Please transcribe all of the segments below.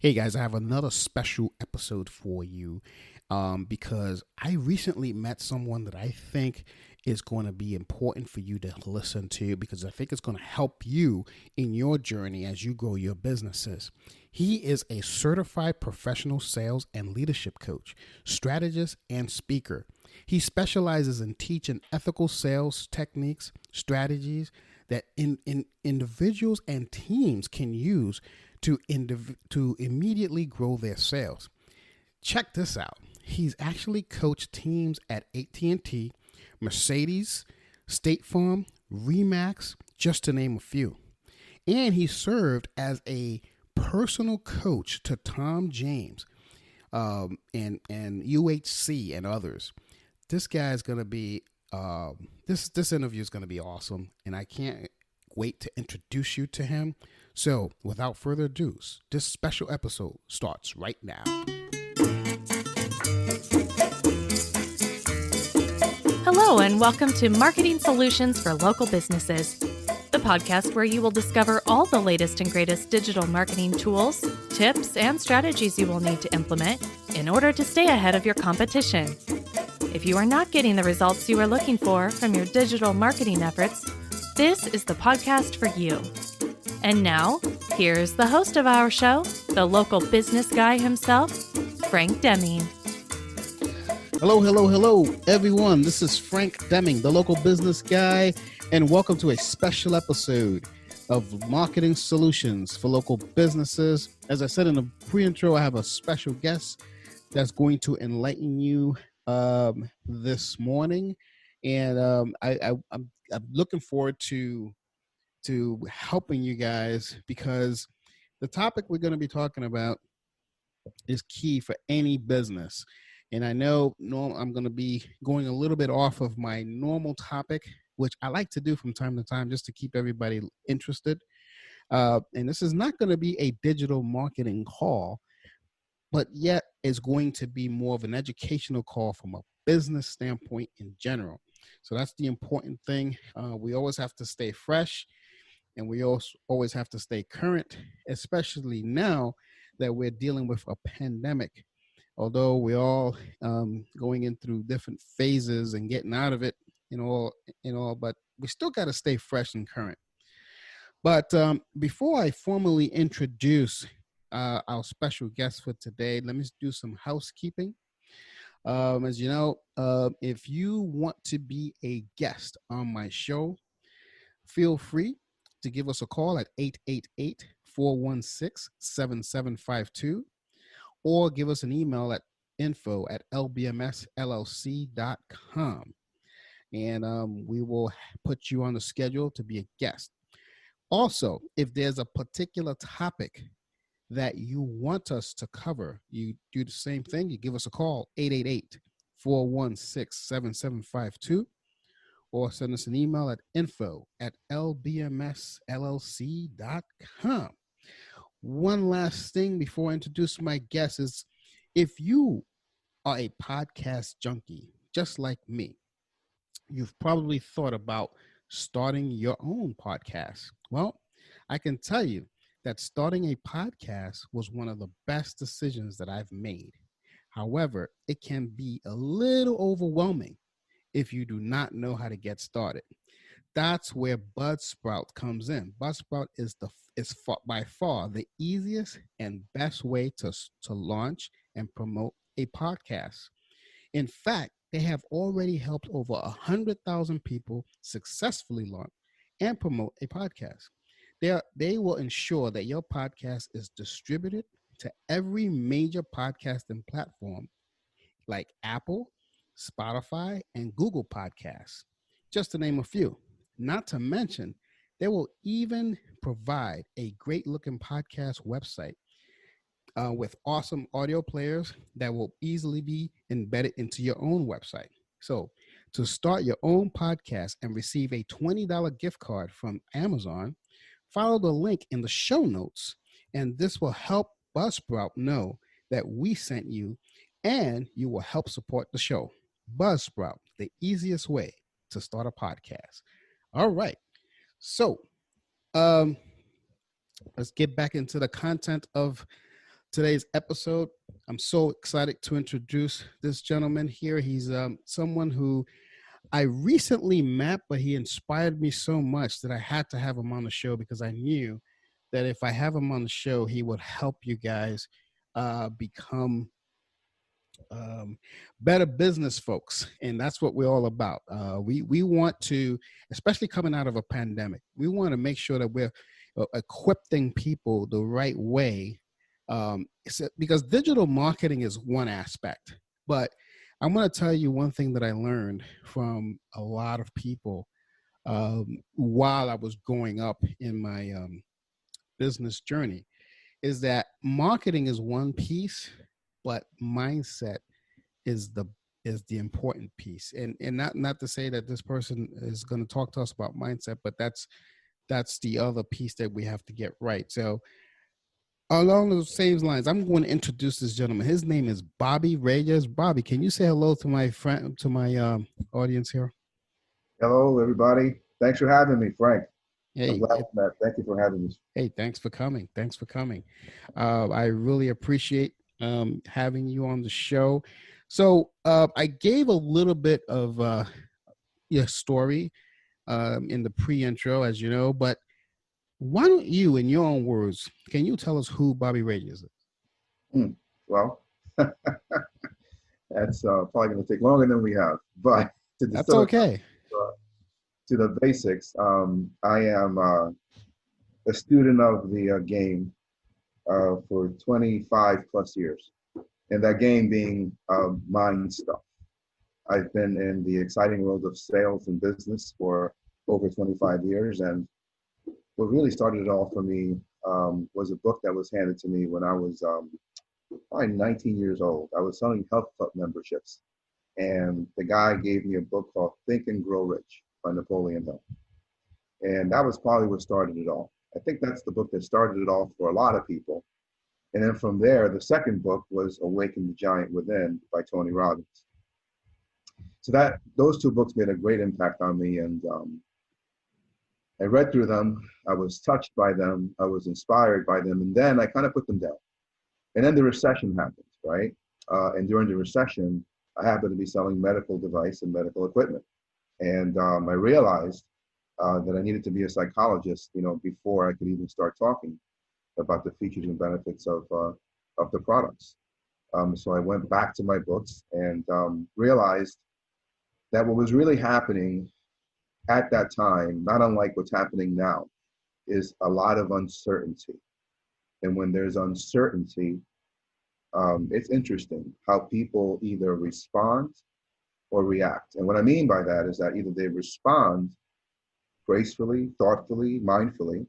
Hey guys, I have another special episode for you because I recently met someone that I think is going to be important for you to listen to because I think it's going to help you in your journey as you grow your businesses. He is a certified professional sales and leadership coach, strategist, and speaker. He specializes in teaching ethical sales techniques, strategies that individuals and teams can use to immediately grow their sales. Check this out. He's actually coached teams at AT&T, Mercedes, State Farm, Remax, just to name a few. And he served as a personal coach to Tom James and UHC and others. This guy is going to be, this interview is going to be awesome, and I can't wait to introduce you to him. So, without further ado, this special episode starts right now. Hello, and welcome to Marketing Solutions for Local Businesses, the podcast where you will discover all the latest and greatest digital marketing tools, tips, and strategies you will need to implement in order to stay ahead of your competition. If you are not getting the results you are looking for from your digital marketing efforts, this is the podcast for you. And now, here's the host of our show, the local business guy himself, Frank Deming. Hello, everyone. This is Frank Deming, the local business guy, and welcome to a special episode of Marketing Solutions for Local Businesses. As I said in the pre-intro, I have a special guest that's going to enlighten you this morning, and I'm looking forward to helping you guys because the topic we're going to be talking about is key for any business. And I know I'm going to be going a little bit off of my normal topic, which I like to do from time to time just to keep everybody interested. And this is not going to be a digital marketing call, but yet is going to be more of an educational call from a business standpoint in general. So that's the important thing. We always have to stay fresh. And we also always have to stay current, especially now that we're dealing with a pandemic. Although we're all going in through different phases and getting out of it and all, but we still got to stay fresh and current. But before I formally introduce our special guest for today, let me do some housekeeping. As you know, if you want to be a guest on my show, feel free to give us a call at 888-416-7752 or give us an email at info@lbmsllc.com. And we will put you on the schedule to be a guest. Also, if there's a particular topic that you want us to cover, you do the same thing. You give us a call, 888-416-7752. Or send us an email at info@lbmsllc.com. One last thing before I introduce my guest is if you are a podcast junkie, just like me, you've probably thought about starting your own podcast. Well, I can tell you that starting a podcast was one of the best decisions that I've made. However, it can be a little overwhelming if you do not know how to get started. That's where Buzzsprout comes in. Buzzsprout is by far the easiest and best way to launch and promote a podcast. In fact, they have already helped over 100,000 people successfully launch and promote a podcast. They will ensure that your podcast is distributed to every major podcasting platform like Apple, Spotify, and Google Podcasts, just to name a few. Not to mention, they will even provide a great-looking podcast website with awesome audio players that will easily be embedded into your own website. So, to start your own podcast and receive a $20 gift card from Amazon, follow the link in the show notes, and this will help Buzzsprout know that we sent you, and you will help support the show. Buzzsprout, the easiest way to start a podcast. All right. So let's get back into the content of today's episode. I'm so excited to introduce this gentleman here. He's someone who I recently met, but he inspired me so much that I had to have him on the show because I knew that if I have him on the show, he would help you guys become better business folks, and that's what we're all about. We want to, especially coming out of a pandemic, we want to make sure that we're equipping people the right way, because digital marketing is one aspect. But I'm going to tell you one thing that I learned from a lot of people while I was growing up in my business journey is that marketing is one piece, but mindset is the important piece. And not to say that this person is going to talk to us about mindset, but that's the other piece that we have to get right. So along those same lines, I'm going to introduce this gentleman. His name is Bobby Reyes. Bobby, can you say hello to my friend, to my audience here? Hello, everybody. Thanks for having me, Frank. I'm Hey, glad I'm back. Thank you for having me. hey, thanks for coming. Thanks for coming. I really appreciate having you on the show. So I gave a little bit of your story in the pre-intro, as you know, but why don't you, in your own words, can you tell us who Bobby Reyes is? Well, that's probably going to take longer than we have, but to That's distill it okay. to the basics, I am a student of the game for 25 plus years, and that game being mind stuff. I've been in the exciting world of sales and business for over 25 years, and what really started it all for me was a book that was handed to me when I was probably 19 years old. I was selling health club memberships, and the guy gave me a book called Think and Grow Rich by Napoleon Hill. And that was probably what started it all. I think that's the book that started it all for a lot of people. And then from there, the second book was Awaken the Giant Within by Tony Robbins. So those two books made a great impact on me, and I read through them. I was touched by them. I was inspired by them, and then I kind of put them down. And then the recession happened, right? And during the recession, I happened to be selling medical device and medical equipment, and I realized that I needed to be a psychologist, before I could even start talking about the features and benefits of the products. So I went back to my books and realized that what was really happening at that time, not unlike what's happening now, is a lot of uncertainty. And when there's uncertainty, it's interesting how people either respond or react. And what I mean by that is that either they respond gracefully, thoughtfully, mindfully,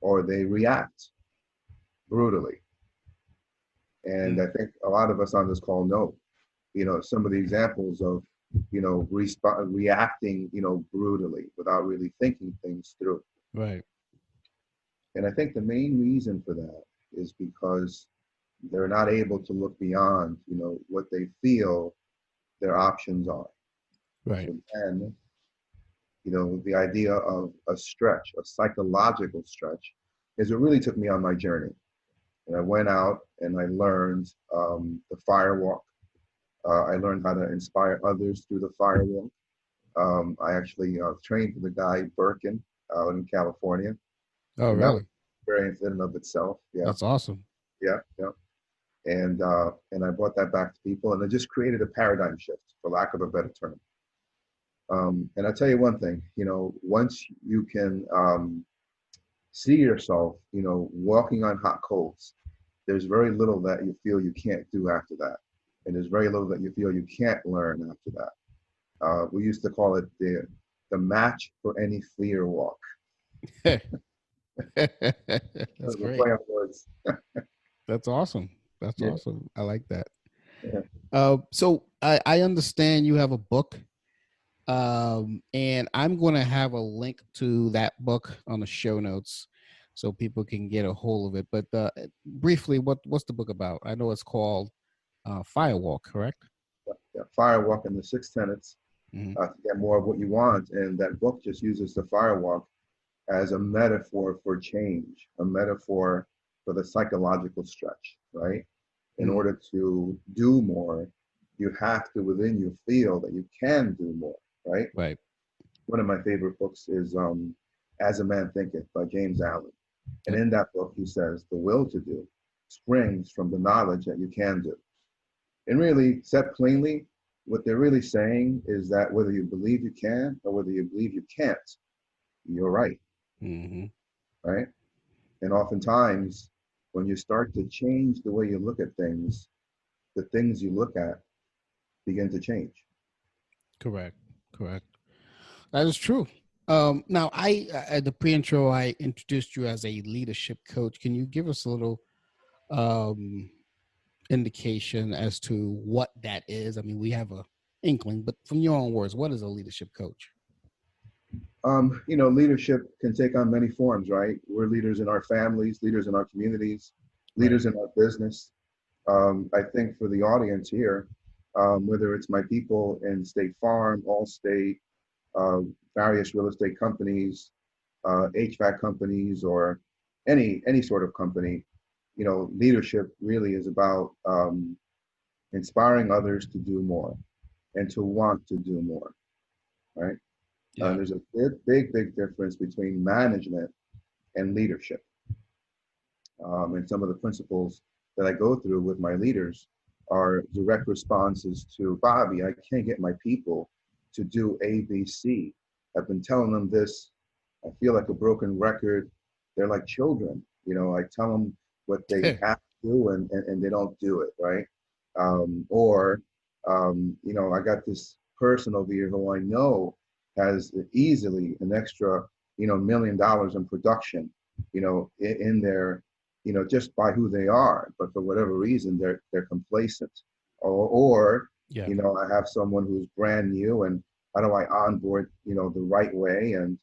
or they react brutally. And I think a lot of us on this call know, some of the examples of, reacting, brutally without really thinking things through. Right. And I think the main reason for that is because they're not able to look beyond, what they feel their options are. Right. And, the idea of a stretch, a psychological stretch, is what really took me on my journey. And I went out and I learned the Firewalk. I learned how to inspire others through the Firewalk. I actually trained for the guy Birkin out in California. Oh, and really? Experience in and of itself. Yeah. That's awesome. Yeah. And I brought that back to people, and it just created a paradigm shift, for lack of a better term. And I'll tell you one thing, once you can see yourself, walking on hot coals, there's very little that you feel you can't do after that. And there's very little that you feel you can't learn after that. We used to call it the match for any fear walk. That's great. Play on words. That's awesome. That's Yeah. awesome. I like that. Yeah. So I understand you have a book, and I'm going to have a link to that book on the show notes so people can get a hold of it. But briefly, what's the book about? I know it's called Firewalk, correct? Yeah. Firewalk and the 6 tenets to get more of what you want. And that book just uses the Firewalk as a metaphor for change, a metaphor for the psychological stretch, right? In order to do more, you have to within you feel that you can do more, right? Right. One of my favorite books is As a Man Thinketh by James Allen. And Yep. in that book, he says, the will to do springs from the knowledge that you can do. And really, said plainly, what they're really saying is that whether you believe you can or whether you believe you can't, you're right, Mm-hmm. right? And oftentimes, when you start to change the way you look at things, the things you look at begin to change. Correct. Correct. That is true. Now, at the pre-intro, I introduced you as a leadership coach. Can you give us a little um, indication as to what that is? I mean, we have a inkling, but from your own words, what is a leadership coach? Leadership can take on many forms, right? We're leaders in our families, leaders in our communities, Right. leaders in our business. I think for the audience here, whether it's my people in State Farm, Allstate, uh, various real estate companies, HVAC companies, or any sort of company, leadership really is about inspiring others to do more and to want to do more, right? Yeah. There's a big difference between management and leadership. And some of the principles that I go through with my leaders are direct responses to Bobby, I can't get my people to do A, B, C. I've been telling them this. I feel like a broken record. They're like children. I tell them what they have to do and they don't do it, right? I got this person over here who I know has easily an extra, $1 million in production, in their just by who they are, but for whatever reason, they're complacent. Or Yeah. I have someone who's brand new, and how do I onboard, the right way and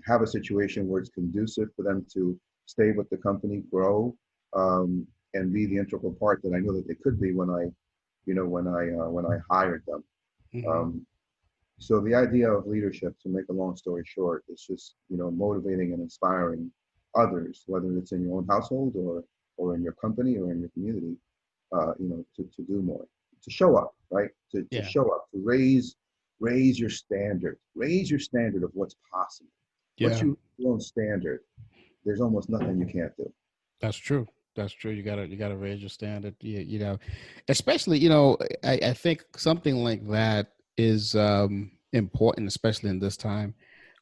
have a situation where it's conducive for them to stay with the company, grow, and be the integral part that I know that they could be when I hired them. Mm-hmm. So the idea of leadership, to make a long story short, is just motivating and inspiring others, whether it's in your own household or in your company or in your community, to do more, to show up, right? To Yeah. show up, to raise your standard, of what's possible. Once Yeah. your own standard, there's almost nothing you can't do. That's true. That's true. You gotta raise your standard. Especially, I think something like that is important, especially in this time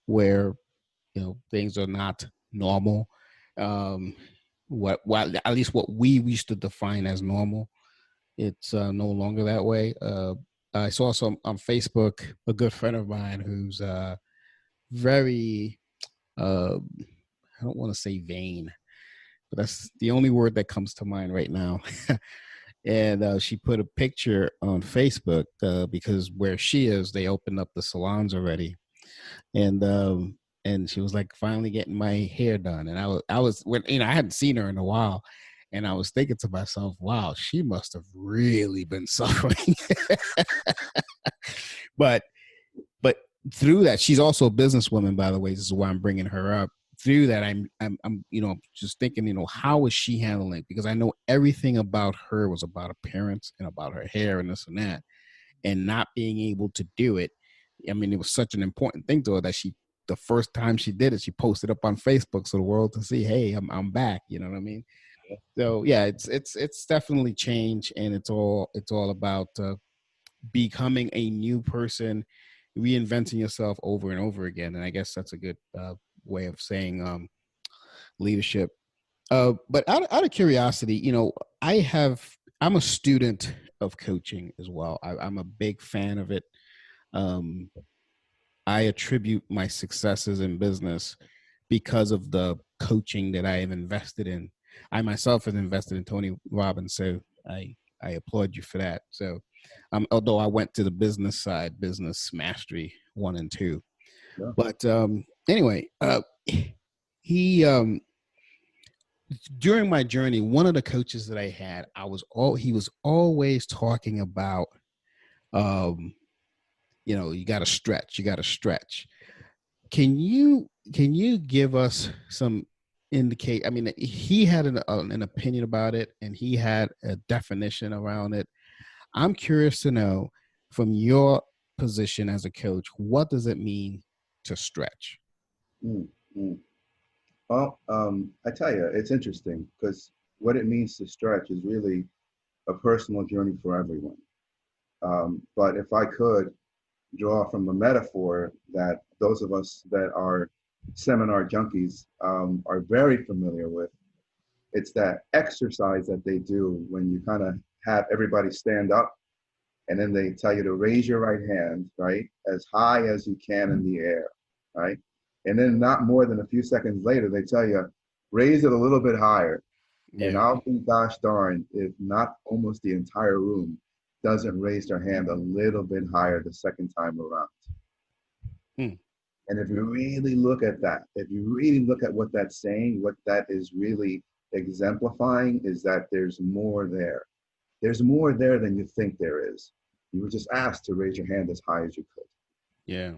where, things are not normal. Um, at least what we used to define as normal, it's no longer that way. I saw some on Facebook, a good friend of mine who's very, I don't want to say vain, but that's the only word that comes to mind right now. And she put a picture on Facebook because where she is, they opened up the salons already, and she was like, finally getting my hair done. And I was when I hadn't seen her in a while, and I was thinking to myself, wow, she must have really been suffering. but but through that, she's also a businesswoman, by the way. This is why I'm bringing her up. Through that, I'm just thinking, how is she handling it? Because I know everything about her was about appearance and about her hair and this and that, and not being able to do it. I mean, it was such an important thing to her that the first time she did it, she posted up on Facebook so the world to see, hey, I'm back. You know what I mean? So yeah, it's definitely changed, and it's all about becoming a new person, reinventing yourself over and over again. And I guess that's a good way of saying leadership. But out of curiosity, I'm a student of coaching as well. I'm a big fan of it. Um, I attribute my successes in business because of the coaching that I have invested in. I myself have invested in Tony Robbins, so I applaud you for that. So, although I went to the business side, business mastery 1 and 2, Yeah. but anyway, he during my journey, one of the coaches that I had, he was always talking about, you got to stretch, Can you give us some indicate, I mean, he had an opinion about it, and he had a definition around it. I'm curious to know, from your position as a coach, what does it mean to stretch? Mm, mm. Well, I tell you, it's interesting because what it means to stretch is really a personal journey for everyone. But if I could draw from a metaphor that those of us that are seminar junkies are very familiar with, it's that exercise that they do when you kind of have everybody stand up and then they tell you to raise your right hand, right, as high as you can in the air, right? And then not more than a few seconds later, they tell you, raise it a little bit higher. And Yeah. I'll be gosh darn if not almost the entire room doesn't raise their hand a little bit higher the second time around. Hmm. And if you really look at that, if you really look at what that's saying, what that is really exemplifying is that there's more there. There's more there than you think there is. You were just asked to raise your hand as high as you could. Yeah.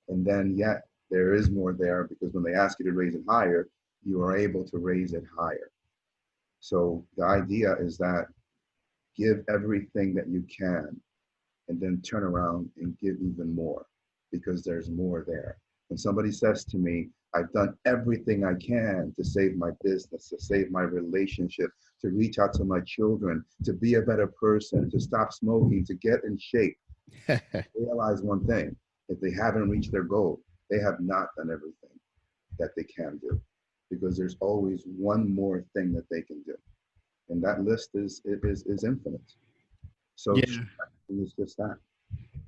And then yet there is more there because when they ask you to raise it higher, you are able to raise it higher. So the idea is that give everything that you can and then turn around and give even more because there's more there. When somebody says to me, I've done everything I can to save my business, to save my relationship, to reach out to my children, to be a better person, to stop smoking, to get in shape, realize one thing, if they haven't reached their goal, they have not done everything that they can do because there's always one more thing that they can do. And that list is infinite. So Yeah. it's just that.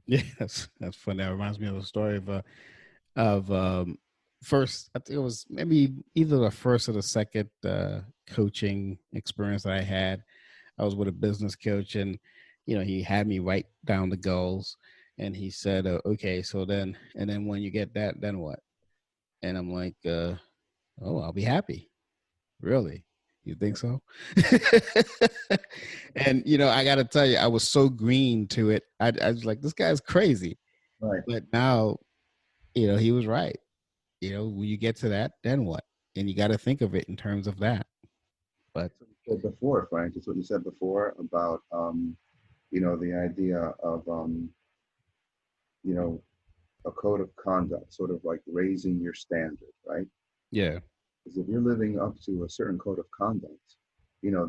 Yeah, that's funny. That reminds me of a story of first, I think it was maybe either the first or the second coaching experience that I had. I was with a business coach, and he had me write down the goals, and he said, "Okay, so then, and then when you get that, then what?" And I'm like, "Oh, I'll be happy." Really? You think so? And I got to tell you, I was so green to it. I was like, this guy's crazy. Right. But now, he was right. When you get to that, then what? And you got to think of it in terms of that. But That's what you said before, Frank. It's what you said before about the idea of you know, a code of conduct, sort of like raising your standard, right? yeah, Because if you're living up to a certain code of conduct,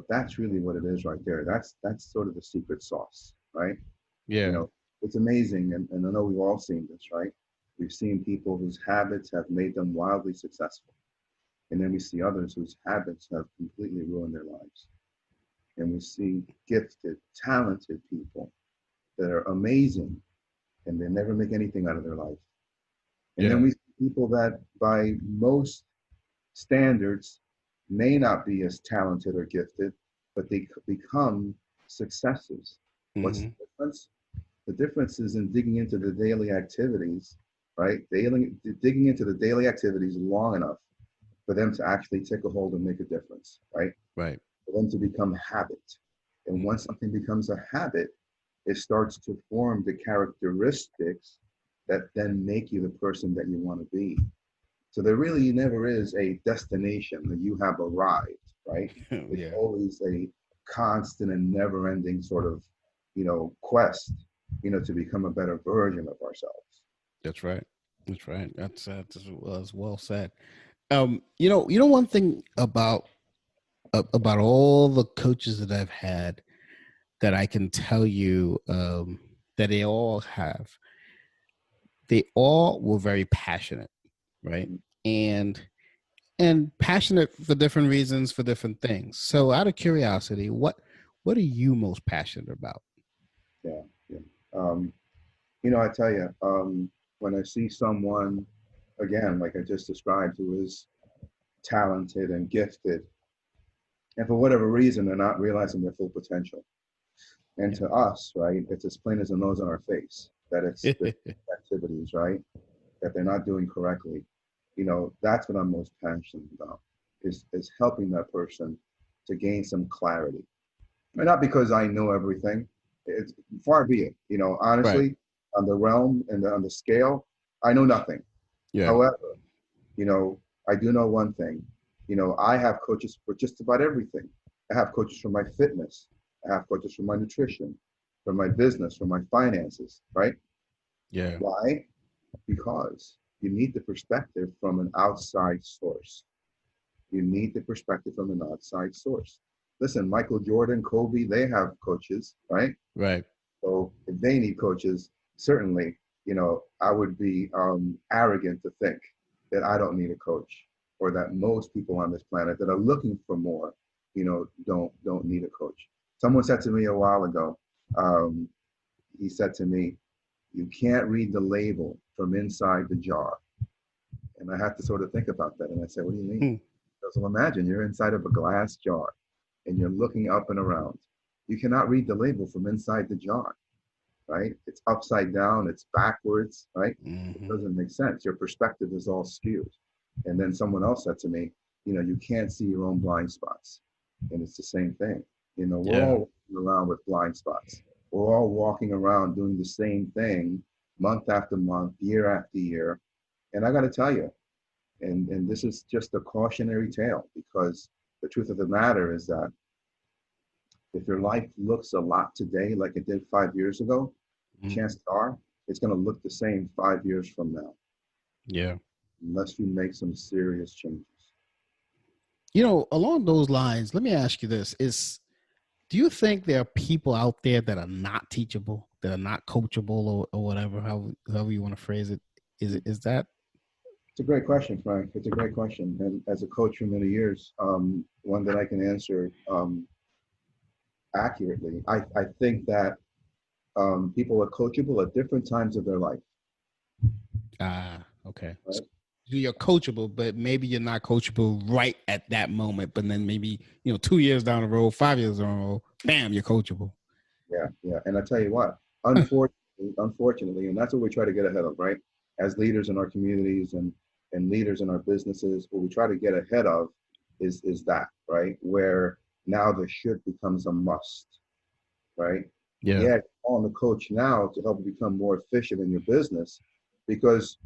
that's really what it is right there. That's sort of the secret sauce, right? You yeah, know, it's amazing, and I know we've all seen this, right? We've seen people whose habits have made them wildly successful. And then we see others whose habits have completely ruined their lives. And we see gifted, talented people that are amazing and they never make anything out of their life. And then yeah. we see people that, by most standards, may not be as talented or gifted, but they become successes. What's the Hmm. difference? The difference is in digging into the daily activities, right? Digging into the daily activities long enough for them to actually take a hold and make a difference, right? Right. For them to become habit. And Mhm. once something becomes a habit, it starts to form the characteristics that then make you the person that you want to be. So there really never is a destination that you have arrived, right? It's Yeah, always a constant and never ending sort of, quest, to become a better version of ourselves. that's right. That's right. That's well said. One thing about all the coaches that I've had that I can tell you that they all were very passionate, right? And passionate for different reasons, for different things. So out of curiosity, what are you most passionate about? Yeah, yeah. Um, I tell you, when I see someone, again, like I just described, who is talented and gifted, and for whatever reason, they're not realizing their full potential. And to us, right, it's as plain as the nose on our face that it's the activities, right, that they're not doing correctly. That's what I'm most passionate about is helping that person to gain some clarity. And not because I know everything. It's far be it. Right. Honestly, on the realm and on the scale, I know nothing. Yeah. However, I do know one thing. I have coaches for just about everything. I have coaches for my fitness. I have coaches for my nutrition, for my business, for my finances, right? Yeah. Why? Because you need the perspective from an outside source. You need the perspective from an outside source. Listen, Michael Jordan, Kobe, they have coaches, right? Right. So if they need coaches, certainly, I would be arrogant to think that I don't need a coach, or that most people on this planet that are looking for more, don't need a coach. Someone said to me a while ago, um, he said to me, "You can't read the label from inside the jar." And I had to sort of think about that. And I said, "What do you mean?" Hmm. Because, well, imagine you're inside of a glass jar and you're looking up and around. You cannot read the label from inside the jar, right? It's upside down, it's backwards, right? It Hmm. doesn't make sense. Your perspective is all skewed. And then someone else said to me, you can't see your own blind spots. And it's the same thing. We're Yeah. all walking around with blind spots. We're all walking around doing the same thing month after month, year after year. And I got to tell you, and this is just a cautionary tale, because the truth of the matter is that if your life looks a lot today like it did 5 years ago, Mhm. chances are it's going to look the same 5 years from now, Yeah. unless you make some serious changes. Along those lines, let me ask you this: do you think there are people out there that are not teachable, that are not coachable, or whatever, however you want to phrase it? Is that It's a great question, Frank. It's a great question. And as a coach for many years, one that I can answer accurately. I think that people are coachable at different times of their life. okay? So Right? you're coachable, but maybe you're not coachable right at that moment. But then maybe 2 years down the road, 5 years down the road, bam, you're coachable. Yeah, yeah. And I tell you what, unfortunately, and that's what we try to get ahead of, right? As leaders in our communities and leaders in our businesses, what we try to get ahead of is that, right? Where now the should becomes a must, right? Yeah. Yeah, on the coach now to help you become more efficient in your business, because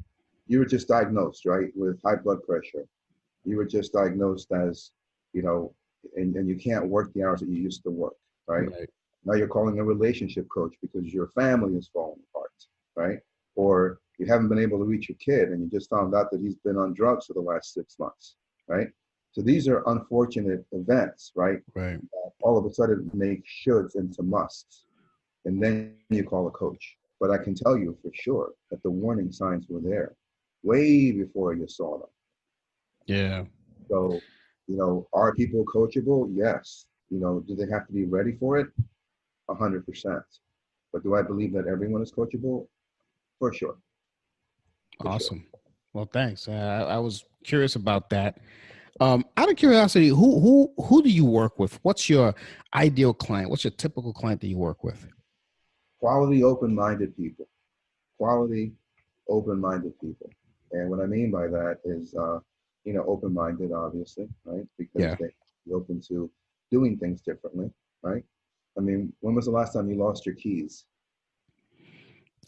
you were just diagnosed, right, with high blood pressure. You were just diagnosed as, you know, and you can't work the hours that you used to work, right? Right. Now you're calling a relationship coach because your family is falling apart, right? Or you haven't been able to reach your kid and you just found out that he's been on drugs for the last 6 months, right? So these are unfortunate events, right? Right. All of a sudden make shoulds into musts. And then you call a coach. But I can tell you for sure that the warning signs were there way before you saw them. Yeah. So, are people coachable? Yes. Do they have to be ready for it? 100%. But do I believe that everyone is coachable? For sure. For sure. Awesome. Well, thanks. I was curious about that. Out of curiosity, who do you work with? What's your ideal client? What's your typical client that you work with? Quality, open-minded people. Quality, open-minded people. And what I mean by that is, open-minded, obviously, right? Because Yeah. they be open to doing things differently, right? I mean, when was the last time you lost your keys?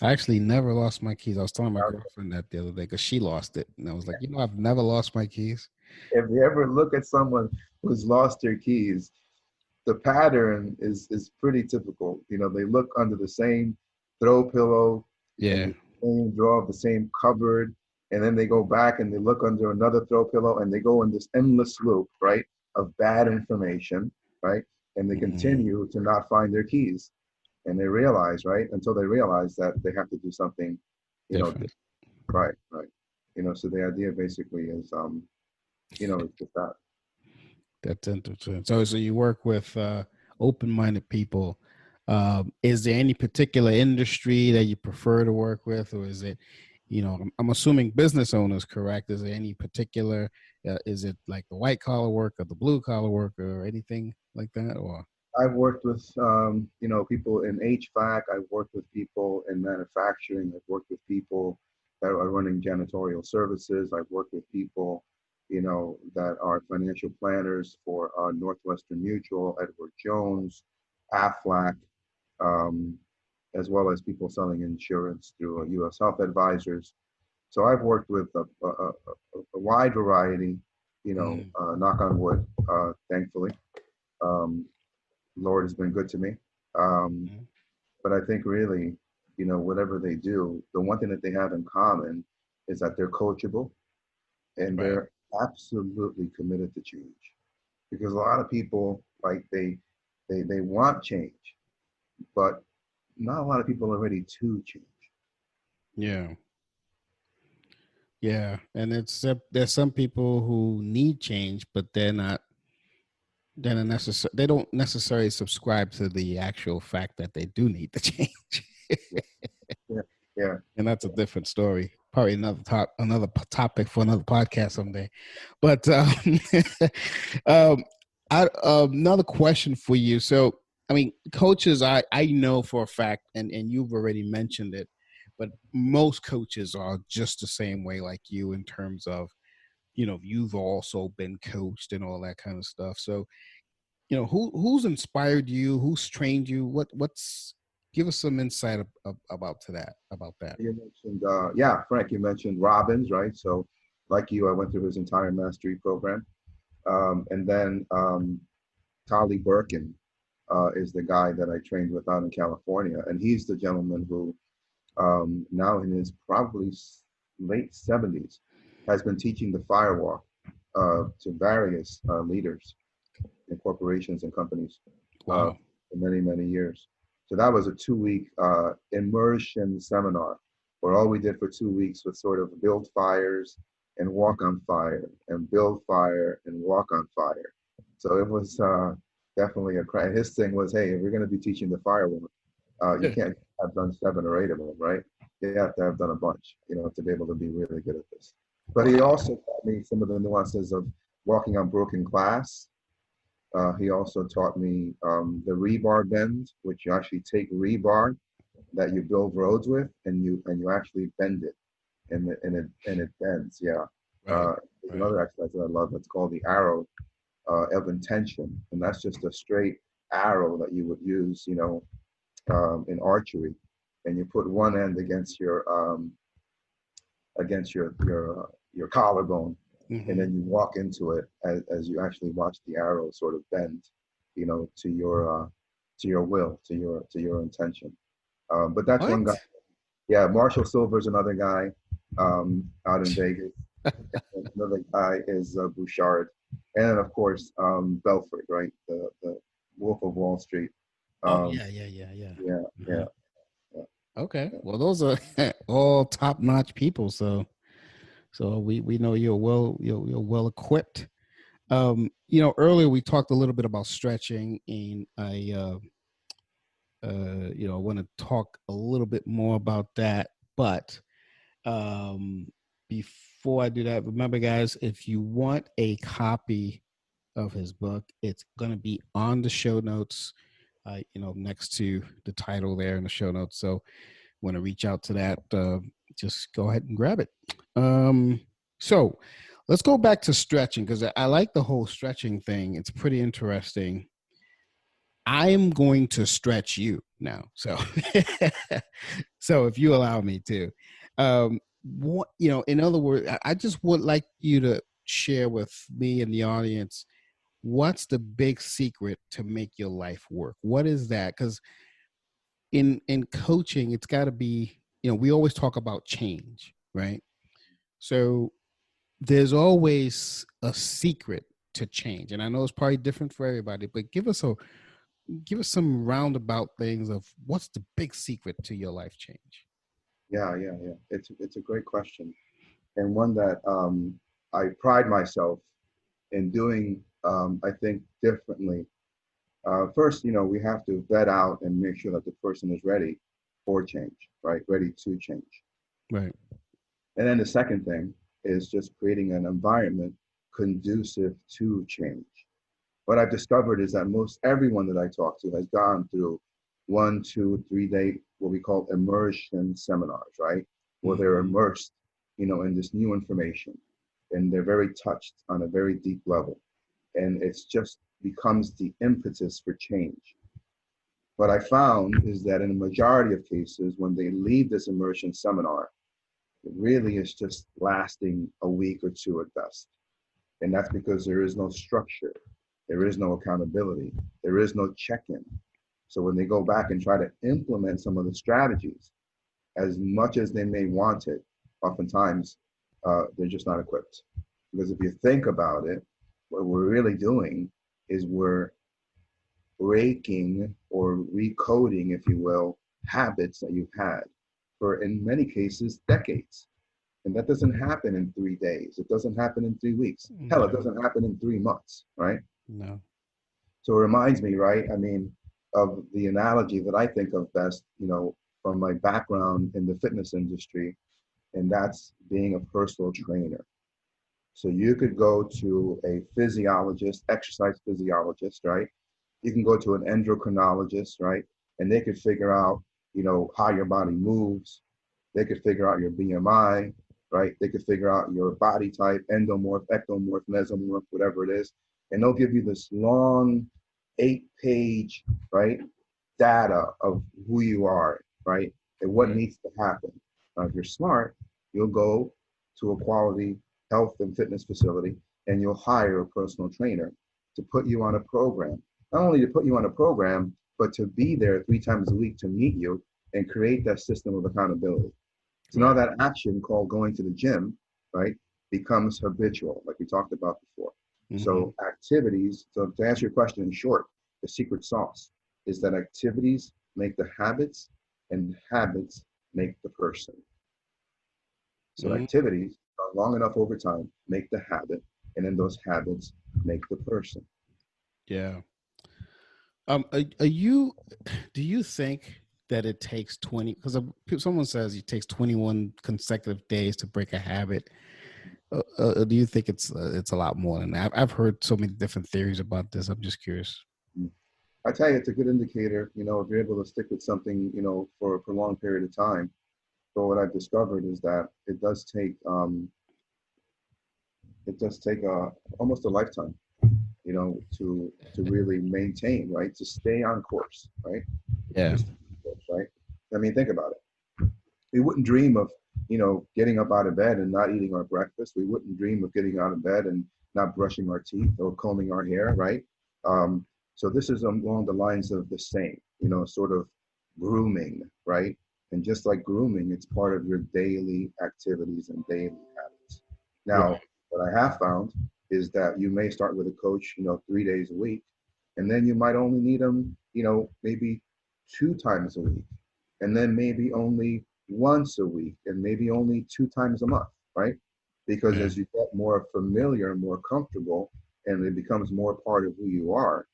I actually never lost my keys. I was telling my girlfriend that the other day because she lost it. And I was like, I've never lost my keys. If you ever look at someone who's lost their keys, the pattern is pretty typical. They look under the same throw pillow and Yeah. the same drawer of the same cupboard, and then they go back and they look under another throw pillow, and they go in this endless loop, right, of bad information, right, and they Mhm. continue to not find their keys, and they realize, right, until they realize that they have to do something, Different. right, right, So the idea basically is, it's just that. That's interesting. So you work with open-minded people. Is there any particular industry that you prefer to work with, or is it, I'm assuming business owners, correct? Is there any particular? Is it like the white collar work or the blue collar work or anything like that? Or I've worked with, people in HVAC. I've worked with people in manufacturing. I've worked with people that are running janitorial services. I've worked with people, that are financial planners for Northwestern Mutual, Edward Jones, Aflac, um, as well as people selling insurance through U.S. Health Advisors. So I've worked with a wide variety. knock on wood, thankfully. Um, Lord has been good to me. Um, Mhm. but I think really, whatever they do, the one thing that they have in common is that they're coachable and Right. they're absolutely committed to change. Because a lot of people, like, they want change, but not a lot of people are ready to change. Yeah. Yeah. And there's some people who need change, but they don't necessarily subscribe to the actual fact that they do need the change. Yeah, yeah, yeah. And that's a different story. Probably another topic for another podcast someday. But um, another question for you. So, I mean, coaches, I know for a fact, and you've already mentioned it, but most coaches are just the same way like you in terms of, you've also been coached and all that kind of stuff. So, who's inspired you, who's trained you, what's give us some insight about that. You mentioned, yeah, Frank, you mentioned Robbins, right? So, like you, I went through his entire mastery program. And then Tolly Birkin is the guy that I trained with out in California. And he's the gentleman who, now in his probably late 70s, has been teaching the Firewalk to various leaders in corporations and companies Wow. for many, many years. So that was a 2 week immersion seminar where all we did for 2 weeks was sort of build fires and walk on fire and build fire and walk on fire. So it was definitely a cry. His thing was, hey, if we're going to be teaching the Firewalk, you can't have done 7 or 8 of them, right? You have to have done a bunch, to be able to be really good at this. But he Wow. also taught me some of the nuances of walking on broken glass. He also taught me the rebar bend, which you actually take rebar that you build roads with, and you actually bend it, and it bends. Yeah. Right. There's Right. another exercise that I love that's called the arrow of intention, and that's just a straight arrow that you would use, in archery, and you put one end against your collarbone, and Hmm. then you walk into it as you actually watch the arrow sort of bend, to your will, to your intention. But that's one guy. What? Yeah, Marshall Silver's another guy out in Vegas. And another guy is Bouchard, and of course Belford, right? The Wolf of Wall Street. Oh Um, yeah, yeah, yeah, yeah. yeah, Uh-huh. yeah, yeah, Okay. yeah. Well, those are all top-notch people. So we know you're well equipped. Earlier we talked a little bit about stretching, and I want to talk a little bit more about that. But um, before I do that, remember, guys, if you want a copy of his book, it's going to be on the show notes. Next to the title there in the show notes. So, want to reach out to that, just go ahead and grab it. So, let's go back to stretching because I like the whole stretching thing. It's pretty interesting. I am going to stretch you now. So, so if you allow me to, in other words, I just would like you to share with me and the audience what's the big secret to make your life work. What is that? Because in coaching, it's got to be, we always talk about change, right? So there's always a secret to change, and I know it's probably different for everybody, but give us some roundabout things of what's the big secret to your life change. Yeah, yeah, yeah. It's a great question, and one that I pride myself in doing. I think differently. First, we have to vet out and make sure that the person is ready for change, right? Ready to change. Right. And then the second thing is just creating an environment conducive to change. What I've discovered is that most everyone that I talk to has gone through 1, 2, 3 day, what we call immersion seminars, right? Where they're Mm-hmm. immersed, in this new information, and they're very touched on a very deep level. And it's just becomes the impetus for change. What I found is that in a majority of cases, when they leave this immersion seminar, it really is just lasting a week or two at best. And that's because there is no structure. There is no accountability. There is no check-in. So when they go back and try to implement some of the strategies, as much as they may want it, oftentimes they're just not equipped. Because if you think about it, what we're really doing is we're breaking or recoding, if you will, habits that you've had for, in many cases, decades. And that doesn't happen in 3 days. It doesn't happen in 3 weeks. Hell, it doesn't happen in 3 months, right? No. So it reminds me, right? I mean, of the analogy that I think of best, from my background in the fitness industry, and that's being a personal trainer. So you could go to a physiologist, exercise physiologist, right? You can go to an endocrinologist, right? And they could figure out, how your body moves. They could figure out your BMI, right? They could figure out your body type, endomorph, ectomorph, mesomorph, whatever it is. And they'll give you this long 8-page, right, data of who you are, right? And what needs to happen. Now, if you're smart, you'll go to a quality health and fitness facility and you'll hire a personal trainer to put you on a program. Not only to put you on a program, but to be there 3 times a week to meet you and create that system of accountability. So now that action called going to the gym, right, becomes habitual, like we talked about before. Mm-hmm. So activities, so to answer your question in short, the secret sauce is that activities make the habits and habits make the person. So activities long enough over time make the habit, and then those habits make the person. Yeah. Do you think that it takes 20, because someone says it takes 21 consecutive days to break a habit? Do you think it's a lot more than that? I've heard so many different theories about this. I'm just curious. I tell you, it's a good indicator, if you're able to stick with something, for a prolonged period of time. So what I've discovered is that it does take almost a lifetime, to really maintain, right? To stay on course, right? Yeah. Right. I mean, think about it. We wouldn't dream of, getting up out of bed and not eating our breakfast. We wouldn't dream of getting out of bed and not brushing our teeth or combing our hair, right? So this is along the lines of the same, sort of grooming, right? And just like grooming, it's part of your daily activities and daily habits. Now, what I have found is that you may start with a coach, 3 days a week, and then you might only need them, maybe 2 times a week, and then maybe only once a week, and maybe only 2 times a month, right? Because as you get more familiar, more comfortable, and it becomes more part of who you are,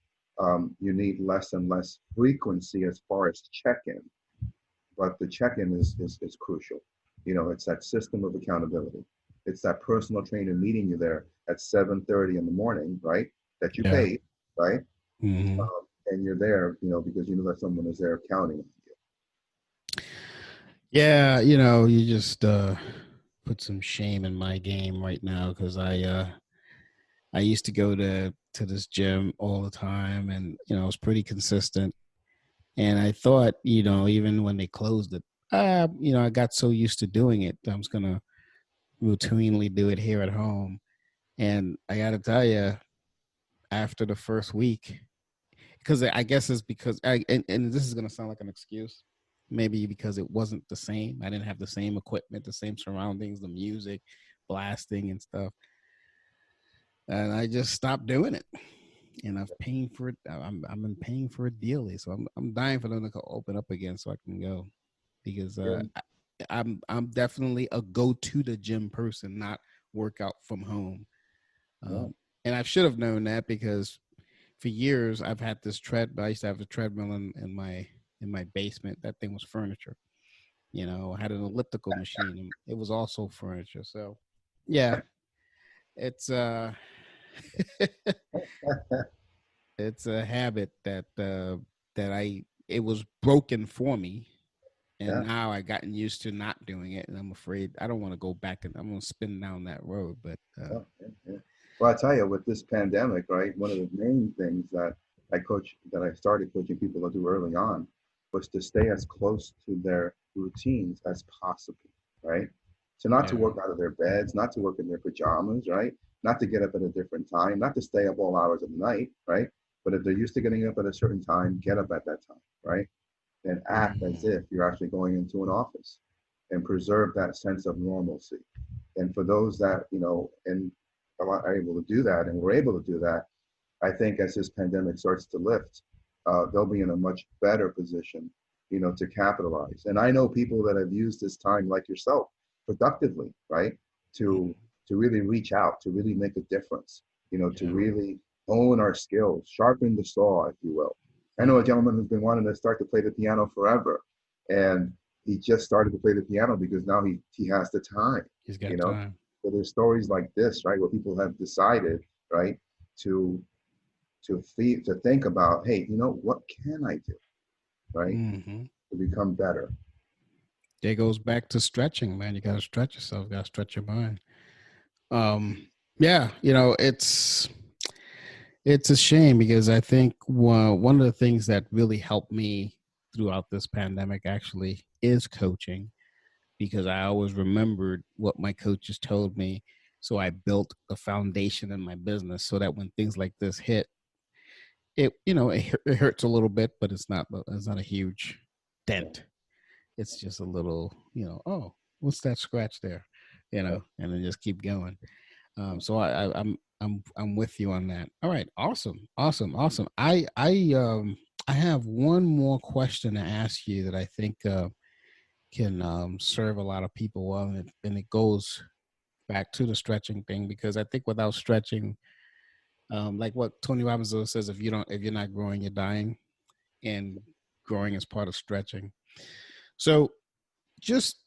you need less and less frequency as far as check-in. But the check-in is crucial. It's that system of accountability. It's that personal trainer meeting you there at 7:30 in the morning, right? That you paid, right? Mm-hmm. And you're there, because you know that someone is there counting on you. Yeah, you just put some shame in my game right now, because I used to go to this gym all the time, and I was pretty consistent. And I thought, even when they closed it, I got so used to doing it, I was gonna routinely do it here at home. And I got to tell you, after the first week, because I guess it's because and this is gonna sound like an excuse, maybe because it wasn't the same. I didn't have the same equipment, the same surroundings, the music blasting and stuff, and I just stopped doing it. And I've paying for it. I've been paying for it daily, so I'm dying for them to open up again so I can go, because I'm definitely a go to the gym person, not work out from home. And I should have known that, because for years I've had this I used to have a treadmill in my basement. That thing was furniture. I had an elliptical machine, and it was also furniture. So yeah, it's it's a habit that it was broken for me, and now I gotten used to not doing it, and I'm afraid I don't want to go back, and I'm going to spin down that road. But well, I tell you, with this pandemic, right, one of the main things that I started coaching people to do early on was to stay as close to their routines as possible, right? So not to work out of their beds, not to work in their pajamas, right? not to get up at a different time, not to stay up all hours of the night, right? But if they're used to getting up at a certain time, get up at that time, right? And act as if you're actually going into an office and preserve that sense of normalcy. And for those that, and are able to do that, and we're able to do that, I think as this pandemic starts to lift, they'll be in a much better position, to capitalize. And I know people that have used this time, like yourself, productively, right? To really reach out, to really make a difference, to really hone our skills, sharpen the saw, if you will. I know a gentleman who's been wanting to start to play the piano forever, and he just started to play the piano because now he has the time. He's got time. So there's stories like this, right, where people have decided, right, to think about, hey, what can I do, right, to become better. It goes back to stretching, man. You got to stretch yourself. You got to stretch your mind. Yeah, it's a shame because I think one of the things that really helped me throughout this pandemic actually is coaching, because I always remembered what my coaches told me. So I built a foundation in my business so that when things like this hit, it hurts a little bit, but it's not a huge dent. It's just a little, oh, what's that scratch there, and then just keep going. So I'm with you on that. All right, awesome. I have one more question to ask you that I think can serve a lot of people well, and it goes back to the stretching thing, because I think without stretching, like what Tony Robbins says, if you're not growing, you're dying, and growing is part of stretching. So, just,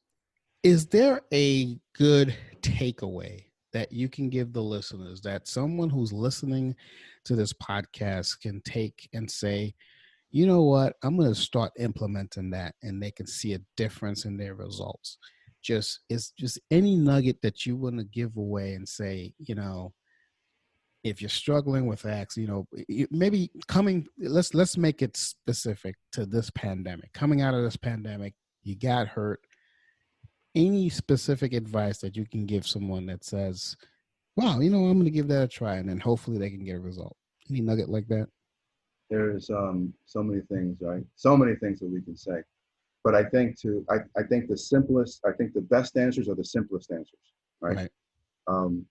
is there a good takeaway that you can give the listeners, that someone who's listening to this podcast can take and say, you know what, I'm going to start implementing that, and they can see a difference in their results? Just any nugget that you want to give away and say, if you're struggling with X, maybe let's make it specific to this pandemic. Coming out of this pandemic, you got hurt. Any specific advice that you can give someone that says, wow, I'm going to give that a try, and then hopefully they can get a result? Any nugget like that? There's so many things, right? So many things that we can say. But I think the best answers are the simplest answers, right? And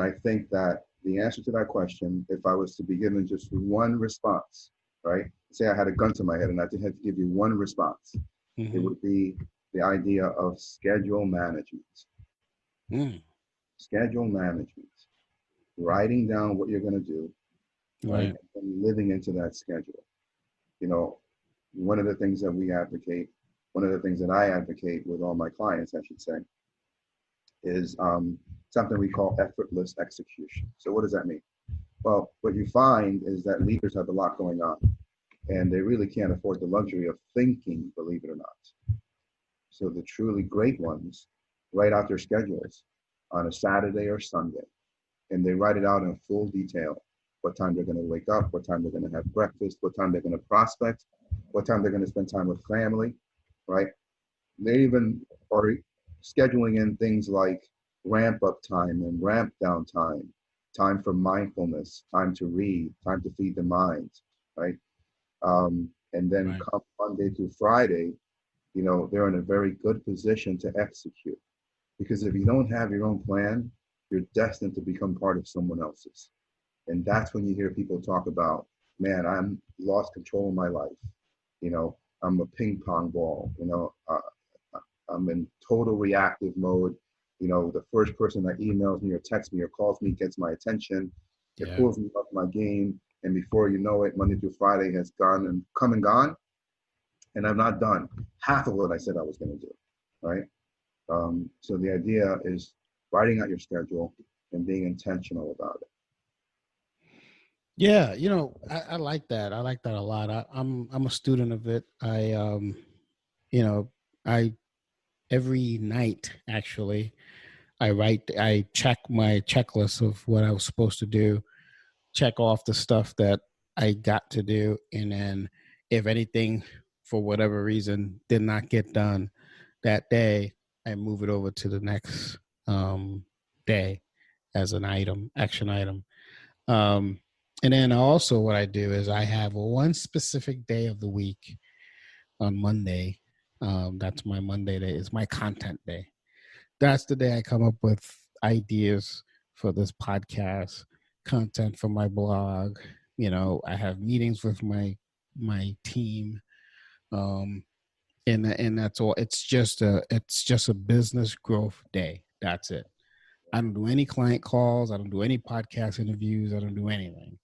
I think that the answer to that question, if I was to be given just one response, right? Say I had a gun to my head and I had to give you one response, it would be the idea of schedule management. Schedule management. Writing down what you're going to do, right? And living into that schedule. One of the things that I advocate with all my clients, I should say, is something we call effortless execution. So what does that mean? Well, what you find is that leaders have a lot going on, and they really can't afford the luxury of thinking, believe it or not. So the truly great ones write out their schedules on a Saturday or Sunday, and they write it out in full detail. What time they're going to wake up, what time they're going to have breakfast, what time they're going to prospect, what time they're going to spend time with family, right? They even are scheduling in things like ramp up time and ramp down time for mindfulness, time to read, time to feed the mind, right? And then come Monday through Friday, they're in a very good position to execute. Because if you don't have your own plan, you're destined to become part of someone else's. And that's when you hear people talk about, man, I'm lost control of my life. I'm a ping pong ball. I'm in total reactive mode. The first person that emails me or texts me or calls me gets my attention. It pulls me off my game. And before you know it, Monday through Friday has come and gone. And I've not done half of what I said I was going to do, right? So the idea is writing out your schedule and being intentional about it. Yeah, I like that. I like that a lot. I'm a student of it. I every night actually, I check my checklist of what I was supposed to do, check off the stuff that I got to do, and then if anything for whatever reason did not get done, that day, I move it over to the next day. And then, if anything for whatever reason did not get done that day, I move it over to the next day. And then, if anything for whatever reason did not get done that day, I move it over to the next day. And then, if anything for whatever reason did not get done that day, I move it over to the next day. as an item, action item. And then also what I do is I have one specific day of the week on Monday. That's my Monday day. It's my content day. That's the day I come up with ideas for this podcast, content for my blog. I have meetings with my team. And that's all. It's just a business growth day. That's it. I don't do any client calls. I don't do any podcast interviews. I don't do anything.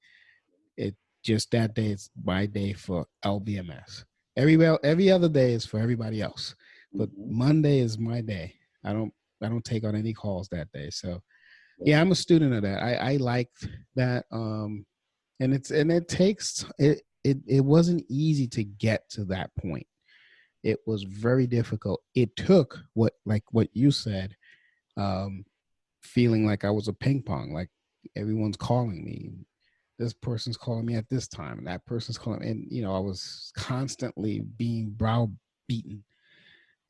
It just that day is my day for LBMS. Every other day is for everybody else, but Monday is my day. I don't take on any calls that day. So yeah, I'm a student of that. I like that. And it wasn't easy to get to that point. It was very difficult. It took what you said, feeling like I was a ping pong, like everyone's calling me. This person's calling me at this time, and that person's calling me. And, I was constantly being browbeaten.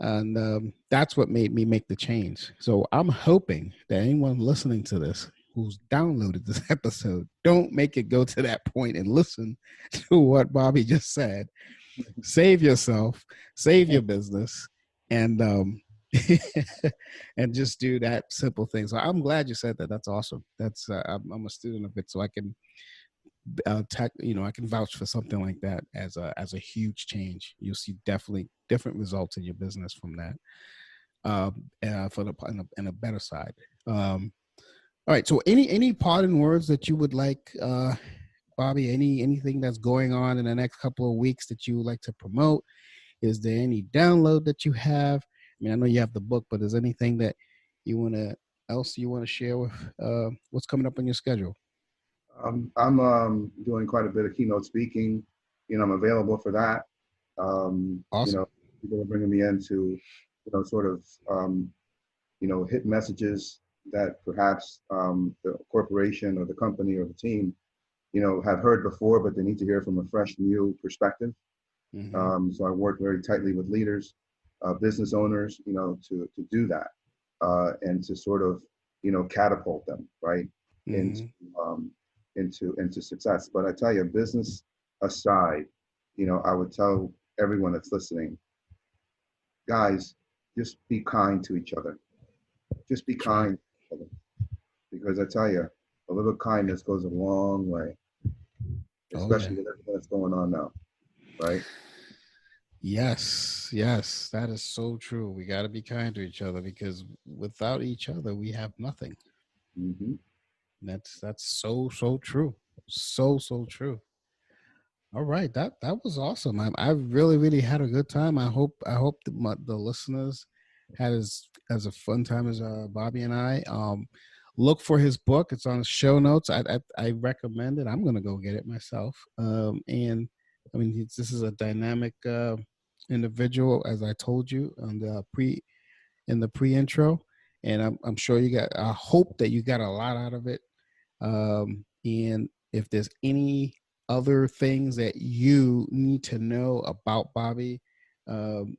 And that's what made me make the change. So I'm hoping that anyone listening to this who's downloaded this episode, don't make it go to that point and listen to what Bobby just said. Save yourself, save your business, and and just do that simple thing. So I'm glad you said that. That's awesome. That's I'm a student of it, so I can I can vouch for something like that as a huge change. You'll see definitely different results in your business from that. For in a better side. All right. So any parting words that you would like, Bobby? Anything that's going on in the next couple of weeks that you would like to promote? Is there any download that you have? I mean, I know you have the book, but is anything that you want to share with what's coming up on your schedule? I'm doing quite a bit of keynote speaking. I'm available for that. Awesome. People are bringing me in to, sort of, hit messages that perhaps the corporation or the company or the team, have heard before, but they need to hear from a fresh, new perspective. Mm-hmm. So I work very tightly with leaders, business owners, to do that and to sort of, catapult them right mm-hmm. into success. But I tell you, business aside, I would tell everyone that's listening, guys, just be kind to each other. Just be kind to each other. Because I tell you, a little kindness goes a long way, especially with everything that's going on now, right? Yes, that is so true. We got to be kind to each other because without each other, we have nothing. Mm-hmm. That's so true. So true. All right, that was awesome. I really, really had a good time. I hope the listeners had as a fun time as Bobby and I. Look for his book. It's on the show notes. I recommend it. I'm going to go get it myself. And I mean, this is a dynamic individual, as I told you in the pre-intro, and I'm sure I hope that you got a lot out of it. And if there's any other things that you need to know about Bobby, do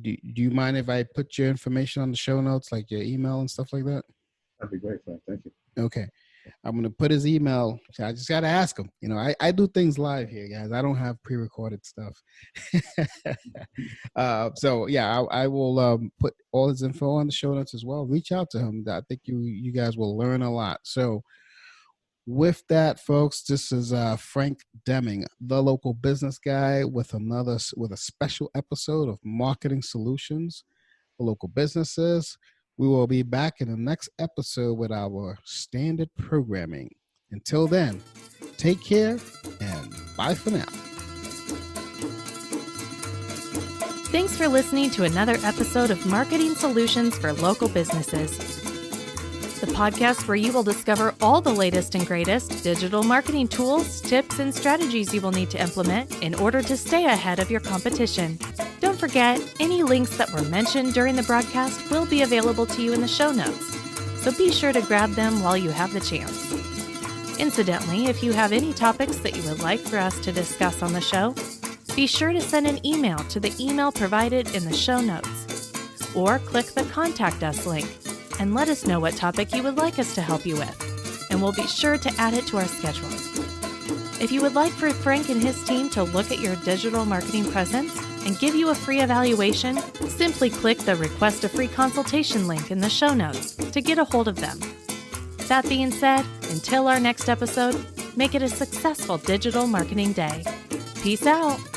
you mind if I put your information on the show notes, like your email and stuff like that? That'd be great, Frank. Thank you. Okay. I'm going to put his email. I just got to ask him. I do things live here, guys. I don't have pre-recorded stuff. So yeah, I will put all his info on the show notes as well. Reach out to him. I think you guys will learn a lot. So with that, folks, this is Frank Deming, the local business guy, with a special episode of Marketing Solutions for Local Businesses. We will be back in the next episode with our standard programming. Until then, take care and bye for now. Thanks for listening to another episode of Marketing Solutions for Local Businesses, the podcast where you will discover all the latest and greatest digital marketing tools, tips, and strategies you will need to implement in order to stay ahead of your competition. Don't forget, any links that were mentioned during the broadcast will be available to you in the show notes, so be sure to grab them while you have the chance. Incidentally, if you have any topics that you would like for us to discuss on the show, be sure to send an email to the email provided in the show notes, or click the Contact Us link. and let us know what topic you would like us to help you with, and we'll be sure to add it to our schedule. If you would like for Frank and his team to look at your digital marketing presence and give you a free evaluation, simply click the Request a Free Consultation link in the show notes to get a hold of them. That being said, until our next episode, make it a successful digital marketing day. Peace out.